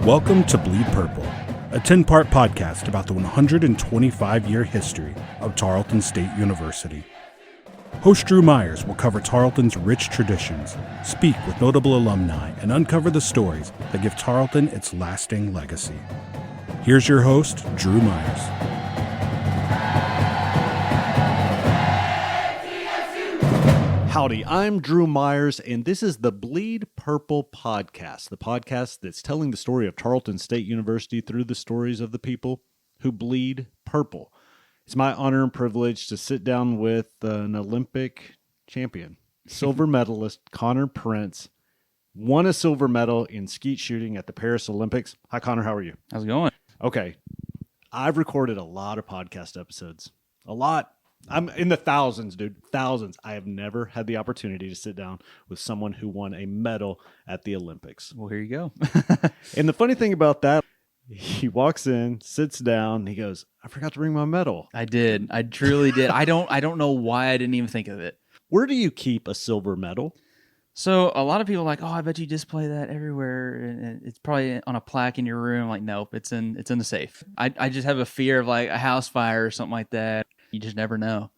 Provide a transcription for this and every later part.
Welcome to Bleed Purple, a 10-part podcast about the 125-year history of Tarleton State University. Host Drew Myers will cover Tarleton's rich traditions, speak with notable alumni, and uncover the stories that give Tarleton its lasting legacy. Here's your host, Drew Myers. Howdy, I'm Drew Myers, and this is the Bleed Purple podcast, the podcast that's telling the story of Tarleton State University through the stories of the people who bleed purple. It's my honor and privilege to sit down with an Olympic champion, silver medalist Connor Prince, won a silver medal in skeet shooting at the Paris Olympics. Hi, Connor. How are you? How's it going? Okay. I've recorded a lot of podcast episodes. A lot. I'm in the thousands, dude. Thousands. I have never had the opportunity to sit down with someone who won a medal at the Olympics. Well, here you go. And the funny thing about that, he walks in, sits down, and he goes, I forgot to bring my medal. I did. I truly did. I don't know why I didn't even think of it. Where do you keep a silver medal? So a lot of people are like, oh, I bet you display that everywhere, and it's probably on a plaque in your room. I'm like, nope, it's in the safe. I just have a fear of like a house fire or something like that. You just never know.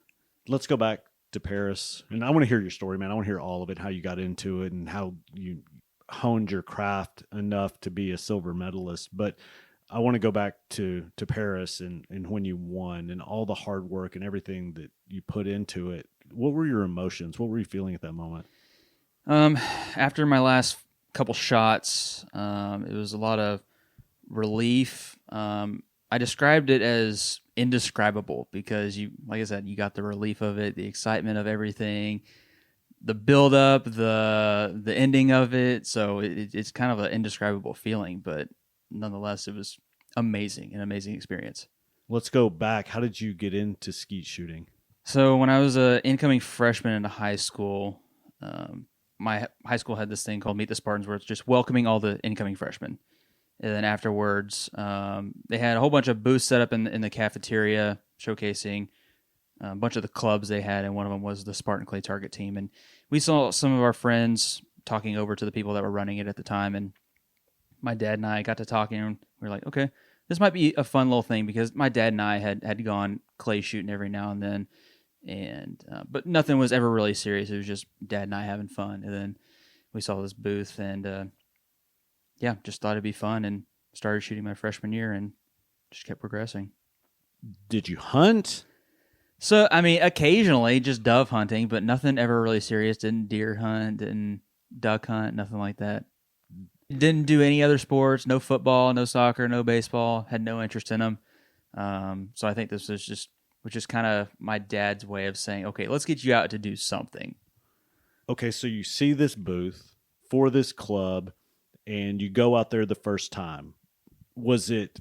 Let's go back to Paris. And I want to hear your story, man. I want to hear all of it, how you got into it and how you honed your craft enough to be a silver medalist. But I want to go back to Paris and when you won and all the hard work and everything that you put into it. What were your emotions? What were you feeling at that moment? After my last couple shots, it was a lot of relief. I described it as indescribable because like I said, you got the relief of it, the excitement of everything, the build up, the ending of it. So it's kind of an indescribable feeling, but nonetheless, it was amazing, an amazing experience. Let's go back. How did you get into skeet shooting? So when I was an incoming freshman into high school, my high school had this thing called Meet the Spartans where it's just welcoming all the incoming freshmen. And then afterwards, they had a whole bunch of booths set up in the cafeteria, showcasing a bunch of the clubs they had, and one of them was the Spartan Clay Target team. And we saw some of our friends talking over to the people that were running it at the time, and my dad and I got to talking, and we were like, okay, this might be a fun little thing, because my dad and I had gone clay shooting every now and then, and but nothing was ever really serious. It was just Dad and I having fun. And then we saw this booth, and just thought it'd be fun, and started shooting my freshman year and just kept progressing. Did you hunt? So, I mean, occasionally just dove hunting, but nothing ever really serious. Didn't deer hunt, didn't duck hunt, nothing like that. Didn't do any other sports, no football, no soccer, no baseball, had no interest in them. So I think this was just kind of my dad's way of saying, okay, let's get you out to do something. Okay, so you see this booth for this club, and you go out there the first time. Was it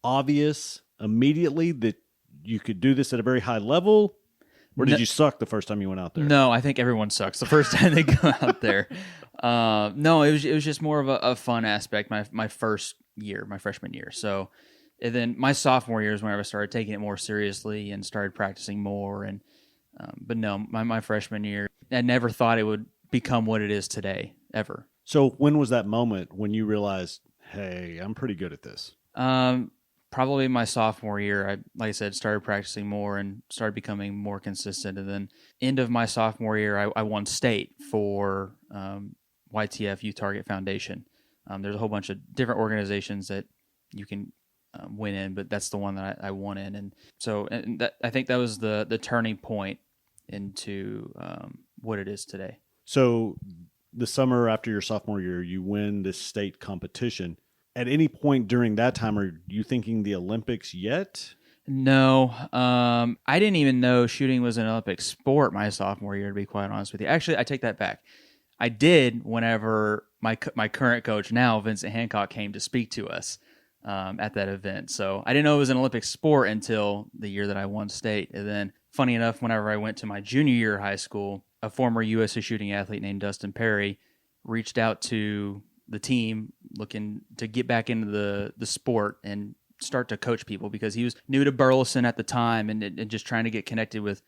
obvious immediately that you could do this at a very high level? Or did you suck the first time you went out there? No, I think everyone sucks the first time they go out there. No, it was just more of a fun aspect my first year, my freshman year. So, and then my sophomore year is whenever I started taking it more seriously and started practicing more. And but no, my freshman year, I never thought it would become what it is today, ever. So when was that moment when you realized, hey, I'm pretty good at this? Probably my sophomore year. Like I said, started practicing more and started becoming more consistent. And then end of my sophomore year, I won state for YTF Youth Target Foundation. There's a whole bunch of different organizations that you can win in, but that's the one that I won in. And so I think that was the turning point into what it is today. So the summer after your sophomore year, you win this state competition. At any point during that time, are you thinking the Olympics yet? No. I didn't even know shooting was an Olympic sport my sophomore year, to be quite honest with you. Actually, I take that back. I did whenever my current coach now, Vincent Hancock, came to speak to us at that event. So I didn't know it was an Olympic sport until the year that I won state. And then, funny enough, whenever I went to my junior year of high school, a former USA shooting athlete named Dustin Perry reached out to the team looking to get back into the sport and start to coach people, because he was new to Burleson at the time and just trying to get connected with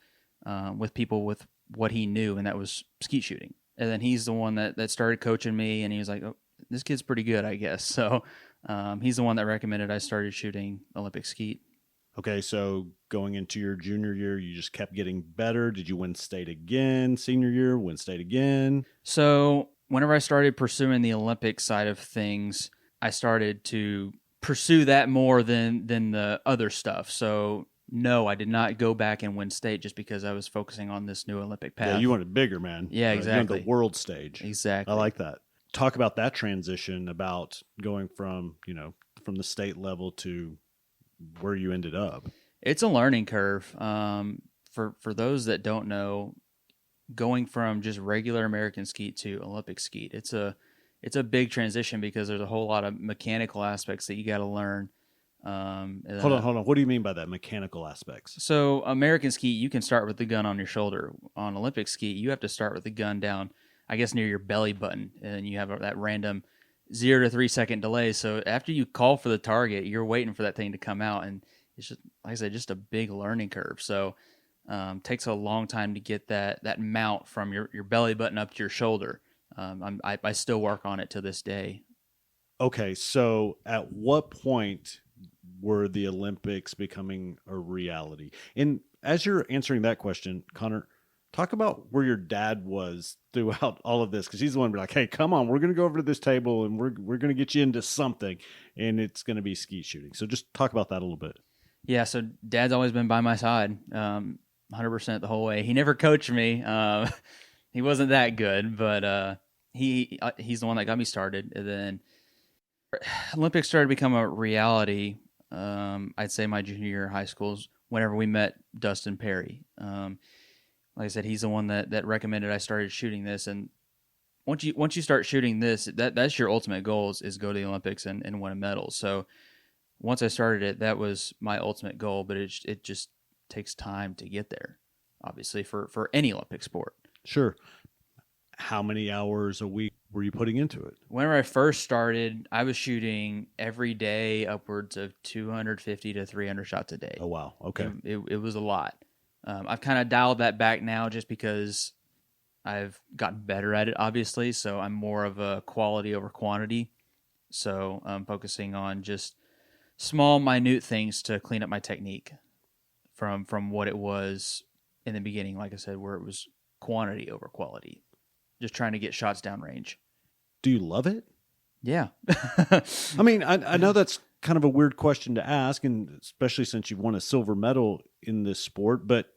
people with what he knew, and that was skeet shooting. And then he's the one that started coaching me, and he was like, oh, this kid's pretty good, I guess. So he's the one that recommended I started shooting Olympic skeet. Okay, so going into your junior year, you just kept getting better. Did you win state again? Senior year, win state again? So whenever I started pursuing the Olympic side of things, I started to pursue that more than the other stuff. So no, I did not go back and win state just because I was focusing on this new Olympic path. Yeah, you wanted bigger, man. Yeah, exactly. You wanted the world stage. Exactly. I like that. Talk about that transition, about going from, from the state level to where you ended up. It's a learning curve. For those that don't know, going from just regular American skeet to Olympic skeet, it's a big transition because there's a whole lot of mechanical aspects that you got to learn. Hold on. What do you mean by that, mechanical aspects? So American skeet, you can start with the gun on your shoulder. On Olympic skeet, you have to start with the gun down, I guess, near your belly button, and you have that random 0 to 3 second delay. So after you call for the target, you're waiting for that thing to come out, and it's just, like I said, just a big learning curve. So takes a long time to get that mount from your belly button up to your shoulder. I still work on it to this day. Okay, so at what point were the Olympics becoming a reality? And as you're answering that question, Connor, talk about where your dad was throughout all of this, because he's the one to be like, hey, come on, we're going to go over to this table and we're going to get you into something, and it's going to be skeet shooting. So just talk about that a little bit. Yeah, so Dad's always been by my side 100% the whole way. He never coached me. He wasn't that good, but he's the one that got me started. And then Olympics started to become a reality, I'd say my junior year of high school is whenever we met Dustin Perry. Like I said, he's the one that recommended I started shooting this. And once you start shooting this, that's your ultimate goal is go to the Olympics and win a medal. So once I started it, that was my ultimate goal, but it just takes time to get there, obviously, for any Olympic sport. Sure. How many hours a week were you putting into it? Whenever I first started, I was shooting every day upwards of 250 to 300 shots a day. Oh, wow. Okay. It was a lot. I've kind of dialed that back now just because I've gotten better at it, obviously. So I'm more of a quality over quantity. So I'm focusing on just small, minute things to clean up my technique from what it was in the beginning, like I said, where it was quantity over quality. Just trying to get shots downrange. Do you love it? Yeah. I mean, I know that's kind of a weird question to ask, and especially since you've won a silver medal in this sport, but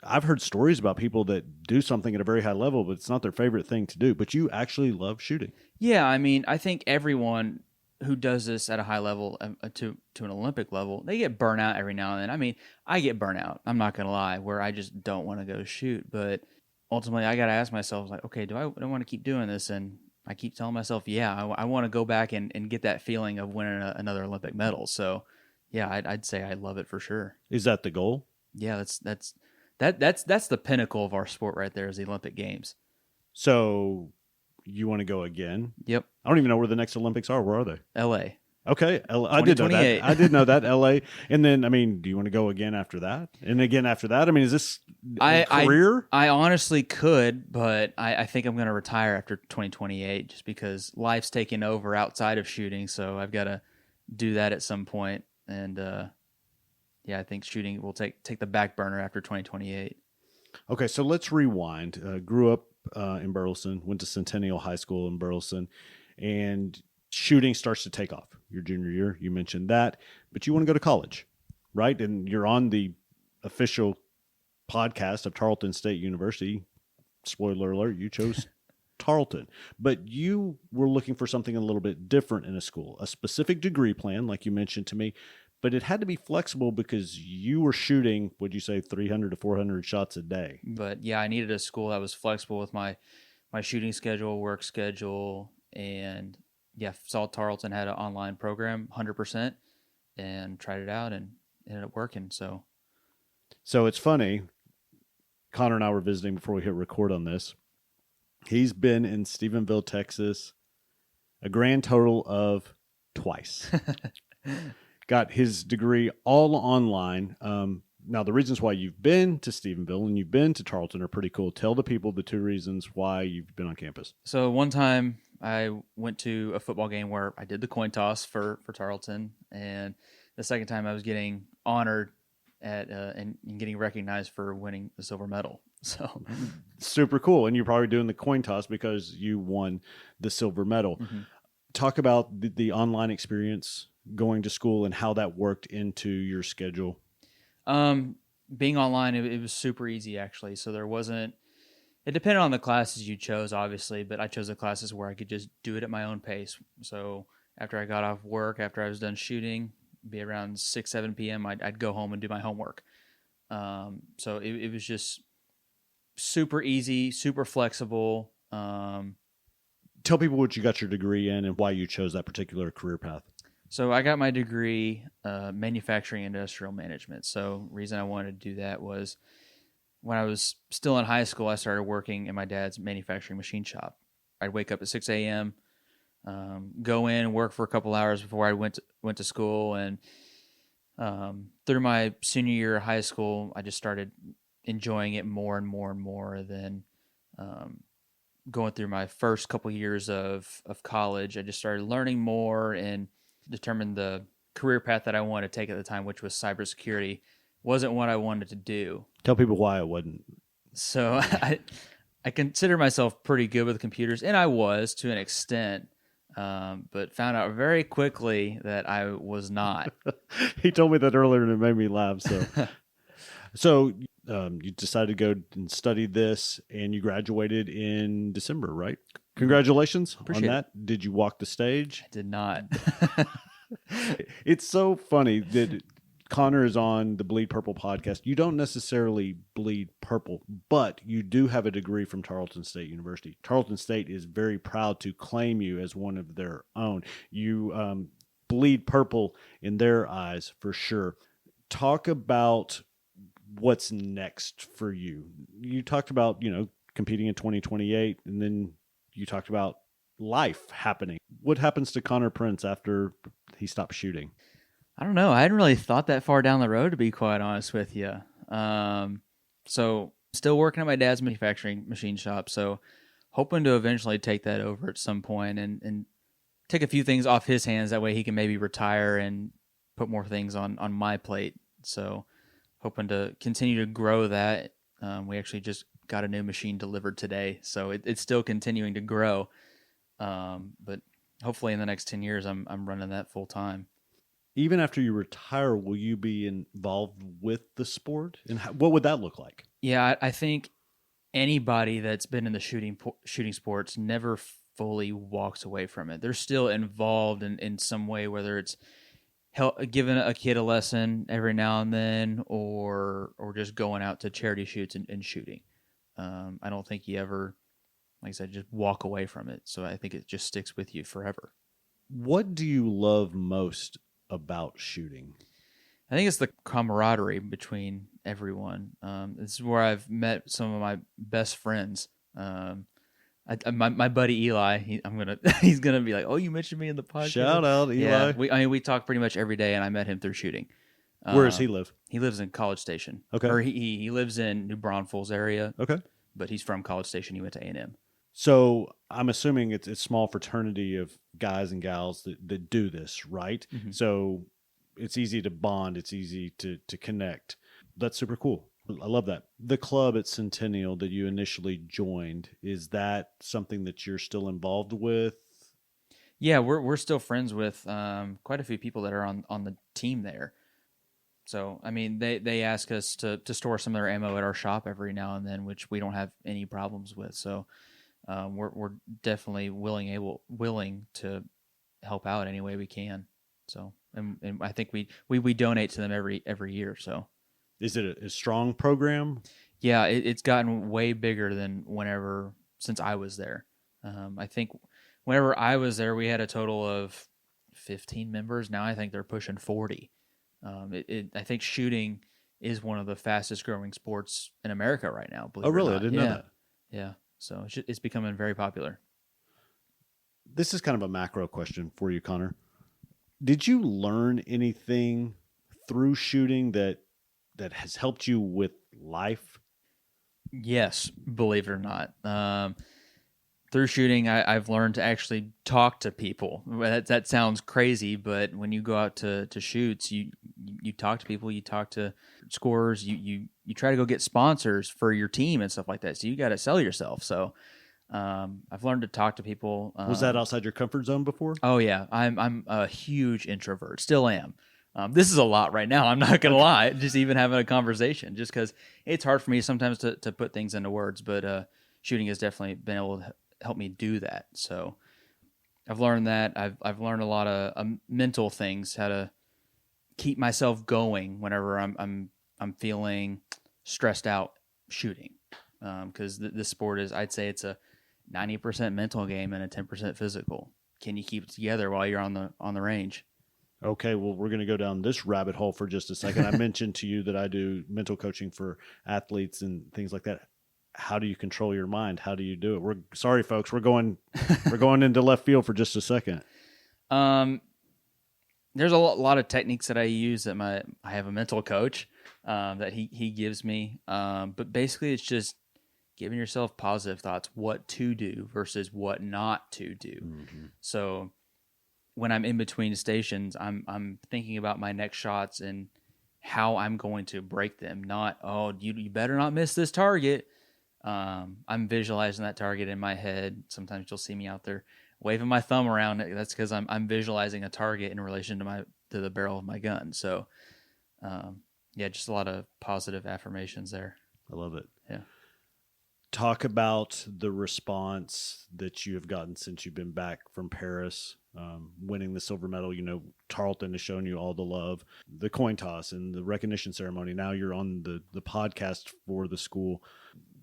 I've heard stories about people that do something at a very high level, but it's not their favorite thing to do, but you actually love shooting. Yeah, I mean, I think everyone who does this at a high level to an Olympic level, they get burnt out every now and then. I mean, I get burnt out, I'm not going to lie, where I just don't want to go shoot, but ultimately I got to ask myself, like, okay, do I want to keep doing this? And I keep telling myself, yeah, I want to go back and get that feeling of winning another Olympic medal. So yeah, I'd say I love it for sure. Is that the goal? Yeah, that's the pinnacle of our sport right there, is the Olympic Games. So you want to go again? Yep. I don't even know where the next Olympics are. Where are they? LA. Okay. I did know that. I did know that, LA. And then, I mean, do you want to go again after that? And again after that? I mean, is this a career? I honestly could, but I think I'm going to retire after 2028 just because life's taking over outside of shooting. So I've got to do that at some point. And yeah, I think shooting will take the back burner after 2028. Okay, so let's rewind. Grew up in Burleson, went to Centennial High School in Burleson, and shooting starts to take off. Your junior year, you mentioned that, but you want to go to college, right? And you're on the official podcast of Tarleton State University. Spoiler alert, you chose Tarleton. But you were looking for something a little bit different in a school, a specific degree plan, like you mentioned to me, but it had to be flexible because you were shooting, would you say, 300 to 400 shots a day? But yeah, I needed a school that was flexible with my shooting schedule, work schedule, and yeah, saw Tarleton had an online program, 100%, and tried it out and ended up working. So it's funny. Connor and I were visiting before we hit record on this. He's been in Stephenville, Texas, a grand total of twice. Got his degree all online. Now, the reasons why you've been to Stephenville and you've been to Tarleton are pretty cool. Tell the people the two reasons why you've been on campus. So one time I went to a football game where I did the coin toss for Tarleton, and the second time I was getting honored at and getting recognized for winning the silver medal. So super cool. And you're probably doing the coin toss because you won the silver medal. Mhm. Talk about the online experience going to school and how that worked into your schedule. Being online, it was super easy actually. So there wasn't. It depended on the classes you chose, obviously, but I chose the classes where I could just do it at my own pace. So after I got off work, after I was done shooting, be around 6, 7 p.m., I'd go home and do my homework. So it was just super easy, super flexible. Tell people what you got your degree in and why you chose that particular career path. So I got my degree, manufacturing industrial management. So reason I wanted to do that was when I was still in high school, I started working in my dad's manufacturing machine shop. I'd wake up at 6 a.m., go in, work for a couple hours before I went to school. And through my senior year of high school, I just started enjoying it more and more and more. Then going through my first couple years of college, I just started learning more and determined the career path that I wanted to take at the time, which was cybersecurity, wasn't what I wanted to do. Tell people why it wasn't. So I consider myself pretty good with computers, and I was to an extent, but found out very quickly that I was not. He told me that earlier, and it made me laugh. So you decided to go and study this, and you graduated in December, right? Congratulations Appreciate on that. Did you walk the stage? I did not. It's so funny that Connor is on the Bleed Purple podcast. You don't necessarily bleed purple, but you do have a degree from Tarleton State University. Tarleton State is very proud to claim you as one of their own. You bleed purple in their eyes for sure. Talk about what's next for you. You talked about, competing in 2028, and then you talked about life happening. What happens to Connor Prince after he stops shooting? I don't know. I hadn't really thought that far down the road, to be quite honest with you. So still working at my dad's manufacturing machine shop. So hoping to eventually take that over at some point and take a few things off his hands. That way he can maybe retire and put more things on my plate. So hoping to continue to grow that. We actually just got a new machine delivered today. So it's still continuing to grow. But hopefully in the next 10 years, I'm running that full time. Even after you retire, will you be involved with the sport? And what would that look like? Yeah, I think anybody that's been in the shooting sports never fully walks away from it. They're still involved in some way, whether it's giving a kid a lesson every now and then or just going out to charity shoots and shooting. I don't think you ever, like I said, just walk away from it. So I think it just sticks with you forever. What do you love most about shooting? I think it's the camaraderie between everyone. This is where I've met some of my best friends. My buddy Eli, he's gonna be like, "Oh, you mentioned me in the podcast." Shout out, Eli. Yeah, we talk pretty much every day, and I met him through shooting. Where does he live? He lives in College Station. Okay. Or he lives in New Braunfels area. Okay. But he's from College Station. He went to A&M. So I'm assuming it's a small fraternity of guys and gals that do this, right? Mm-hmm. So it's easy to bond. It's easy to connect. That's super cool. I love that. The club at Centennial that you initially joined, is that something that you're still involved with? Yeah, we're still friends with quite a few people that are on the team there. So, I mean, they ask us to store some of their ammo at our shop every now and then, which we don't have any problems with. So we're definitely willing to help out any way we can. So, and I think we donate to them every year. So, is it a strong program? Yeah, it's gotten way bigger than since I was there. I think whenever I was there, we had a total of 15 members. Now I think they're pushing 40. I think shooting is one of the fastest growing sports in America right now. Oh, really? I didn't know that. Yeah. So it's becoming very popular. This is kind of a macro question for you, Connor. Did you learn anything through shooting that has helped you with life? Yes, believe it or not. through shooting, I've learned to actually talk to people. That sounds crazy, but when you go out to shoots, you talk to people, you talk to scorers, you try to go get sponsors for your team and stuff like that. So you got to sell yourself. So I've learned to talk to people. Was that outside your comfort zone before? Oh yeah, I'm a huge introvert. Still am. This is a lot right now. I'm not gonna lie. Just even having a conversation, just because it's hard for me sometimes to put things into words. But shooting has definitely been able to help me do that. So I've learned that. I've learned a lot of mental things, how to keep myself going whenever I'm feeling stressed out shooting. Because this sport is, I'd say it's a 90% mental game and a 10% physical. Can you keep it together while you're on the range? Okay, well, we're going to go down this rabbit hole for just a second. I mentioned to you that I do mental coaching for athletes and things like that. How do you control your mind? How do you do it? Sorry, folks. We're going into left field for just a second. There's a lot of techniques that I use that I have a mental coach that he gives me. But basically, it's just giving yourself positive thoughts, what to do versus what not to do. Mm-hmm. So when I'm in between stations, I'm thinking about my next shots and how I'm going to break them. Not, oh, you better not miss this target. I'm visualizing that target in my head. Sometimes you'll see me out there waving my thumb around. That's because I'm visualizing a target in relation to the barrel of my gun. So, yeah, just a lot of positive affirmations there. I love it. Yeah. Talk about the response that you have gotten since you've been back from Paris, winning the silver medal. You know, Tarleton has shown you all the love, the coin toss and the recognition ceremony. Now you're on the podcast for the school.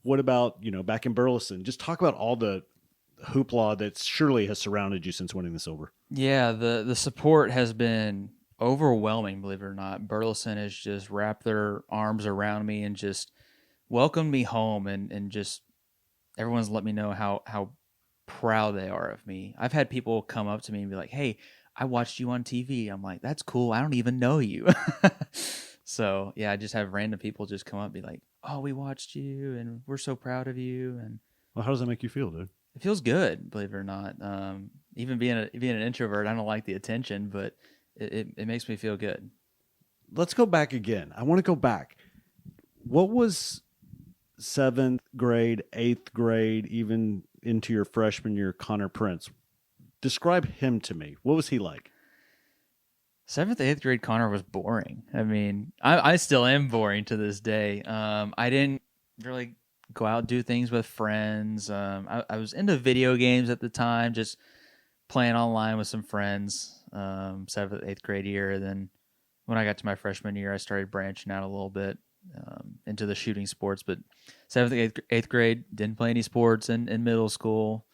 What about, back in Burleson? Just talk about all the hoopla that surely has surrounded you since winning the silver. Yeah, the support has been overwhelming, believe it or not. Burleson has just wrapped their arms around me and just welcomed me home, and just everyone's let me know how proud they are of me. I've had people come up to me and be like, "Hey, I watched you on TV." I'm like, "That's cool. I don't even know you." So yeah, I just have random people just come up and be like, "Oh, we watched you and we're so proud of you." And well, how does that make you feel, dude? it feels good, believe it or not. Even being an introvert, I don't like the attention, but it makes me feel good. Let's go back again. I want to go back. What was 7th grade, 8th grade, even into your freshman year, Connor Prince? Describe him to me. What was he like? 7th, 8th grade Connor was boring. I mean, I still am boring to this day. I didn't really go out and do things with friends. I was into video games at the time, just playing online with some friends. 7th, 8th grade year. Then when I got to my freshman year, I started branching out a little bit into the shooting sports. But 7th, 8th grade, didn't play any sports in middle school.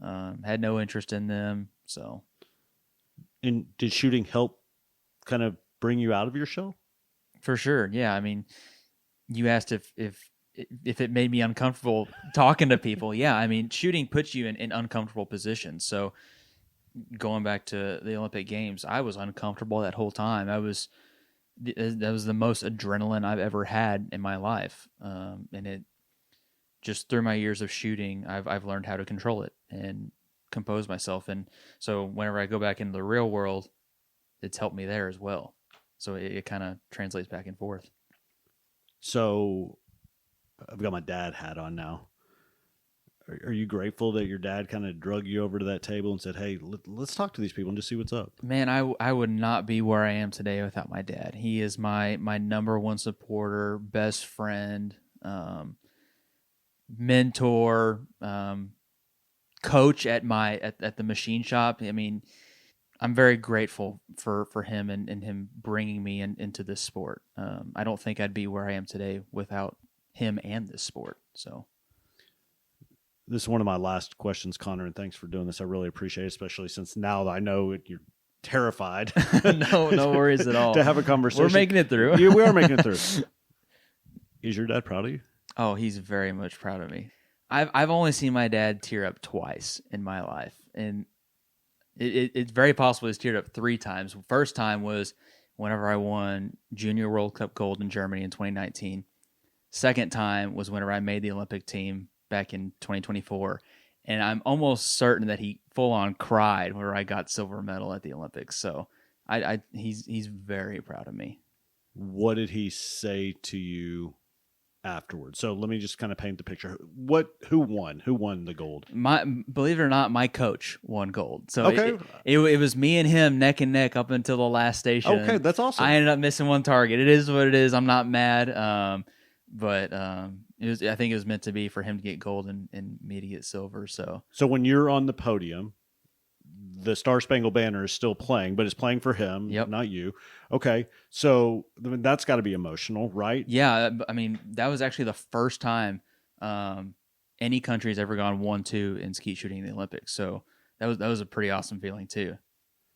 Had no interest in them. So, and did shooting help kind of bring you out of your shell? For sure, yeah. I mean, you asked if it made me uncomfortable talking to people. Yeah, I mean, shooting puts you in uncomfortable positions. So going back to the Olympic Games, I was uncomfortable that whole time. That was the most adrenaline I've ever had in my life, and it just through my years of shooting, I've learned how to control it and compose myself. And so whenever I go back into the real world, it's helped me there as well. So it kind of translates back and forth. So I've got my dad hat on now. Are you grateful that your dad kind of drug you over to that table and said, "Hey, let's talk to these people and just see what's up"? Man, I would not be where I am today without my dad. He is my number one supporter, best friend, mentor, coach at the machine shop. I mean, I'm very grateful for him and him bringing me into this sport. I don't think I'd be where I am today without him and this sport. So this is one of my last questions, Connor, and thanks for doing this. I really appreciate it, especially since now I know you're terrified. No worries at all. To have a conversation. We're making it through. Yeah, we are making it through. Is your dad proud of you? Oh, he's very much proud of me. I've only seen my dad tear up twice in my life, and it's very possible he's teared up 3 times. First time was whenever I won Junior World Cup gold in Germany in 2019. Second time was whenever I made the Olympic team back in 2024. And I'm almost certain that he full on cried where I got silver medal at the Olympics. So he's very proud of me. What did he say to you afterwards? So let me just kind of paint the picture. Who won? Who won the gold? Believe it or not, my coach won gold. So okay. it was me and him neck and neck up until the last station. Okay, that's awesome. I ended up missing one target. It is what it is. I'm not mad. But I think it was meant to be for him to get gold and me to get silver. So when you're on the podium, the Star Spangled Banner is still playing, but it's playing for him, not you. Okay, so that's got to be emotional, right? Yeah, I mean, that was actually the first time any country has ever gone 1-2 in skeet shooting in the Olympics. So that was a pretty awesome feeling too.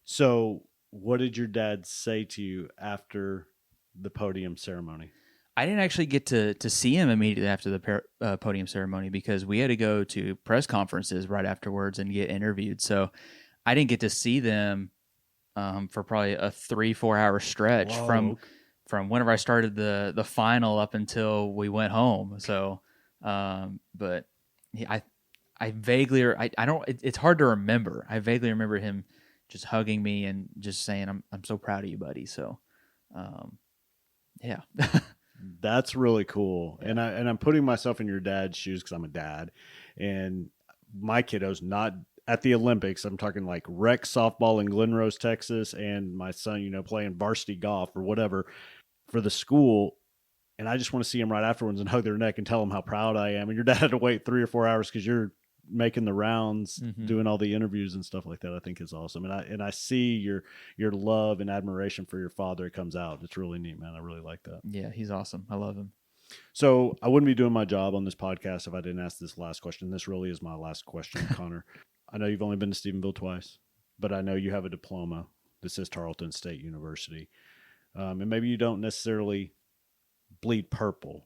So what did your dad say to you after the podium ceremony? I didn't actually get to see him immediately after the podium ceremony because we had to go to press conferences right afterwards and get interviewed. So I didn't get to see them for probably a 3-4 hour stretch from whenever I started the final up until we went home. So, but I vaguely, I don't. It's hard to remember. I vaguely remember him just hugging me and just saying, "I'm so proud of you, buddy." So, yeah. That's really cool. Yeah. And I'm putting myself in your dad's shoes because I'm a dad, and my kiddo's not at the Olympics. I'm talking like rec softball in Glen Rose, Texas, and my son, playing varsity golf or whatever for the school. And I just want to see him right afterwards and hug their neck and tell them how proud I am. And your dad had to wait 3 or 4 hours because you're making the rounds, doing all the interviews and stuff like that. I think is awesome. And I see your love and admiration for your father. It comes out. It's really neat, man. I really like that. Yeah, he's awesome. I love him. So I wouldn't be doing my job on this podcast if I didn't ask this last question. This really is my last question, Connor. I know you've only been to Stephenville twice, but I know you have a diploma that says Tarleton State University. And maybe you don't necessarily bleed purple,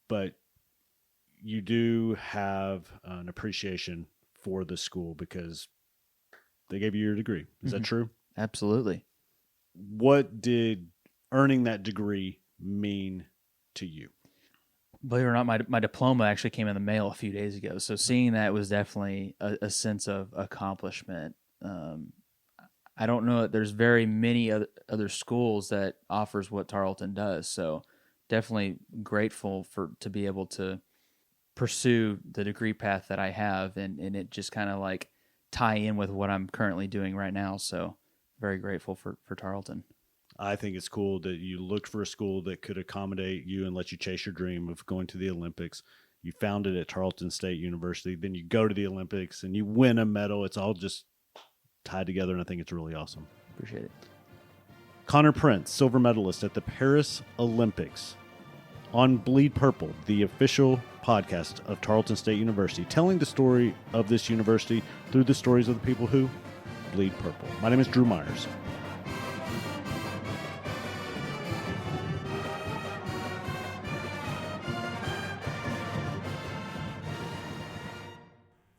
but you do have an appreciation for the school because they gave you your degree. Is that true? Absolutely. What did earning that degree mean to you? Believe it or not, my diploma actually came in the mail a few days ago. So seeing that was definitely a sense of accomplishment. I don't know that there's very many other schools that offers what Tarleton does. So definitely grateful to be able to pursue the degree path that I have and it just kind of like tie in with what I'm currently doing right now. So very grateful for Tarleton. I think it's cool that you looked for a school that could accommodate you and let you chase your dream of going to the Olympics. You found it at Tarleton State University. Then you go to the Olympics and you win a medal. It's all just tied together, and I think it's really awesome. Appreciate it. Connor Prince, silver medalist at the Paris Olympics, on Bleed Purple, the official podcast of Tarleton State University, telling the story of this university through the stories of the people who bleed purple. My name is Drew Myers.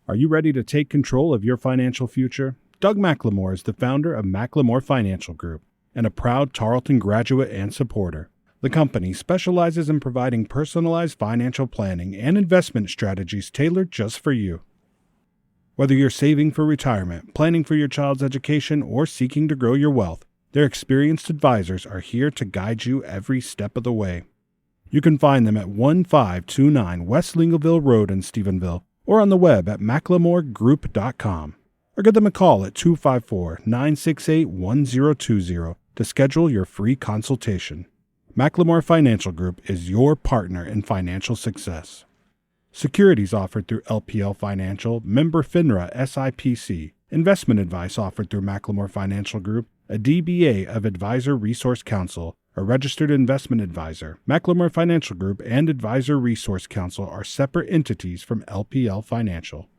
Are you ready to take control of your financial future? Doug McLemore is the founder of McLemore Financial Group and a proud Tarleton graduate and supporter. The company specializes in providing personalized financial planning and investment strategies tailored just for you. Whether you're saving for retirement, planning for your child's education, or seeking to grow your wealth, their experienced advisors are here to guide you every step of the way. You can find them at 1529 West Lingleville Road in Stephenville, or on the web at McLemoreGroup.com, or give them a call at 254-968-1020 to schedule your free consultation. McLemore Financial Group is your partner in financial success. Securities offered through LPL Financial, member FINRA SIPC. Investment advice offered through McLemore Financial Group, a DBA of Advisor Resource Council, a registered investment advisor. McLemore Financial Group and Advisor Resource Council are separate entities from LPL Financial.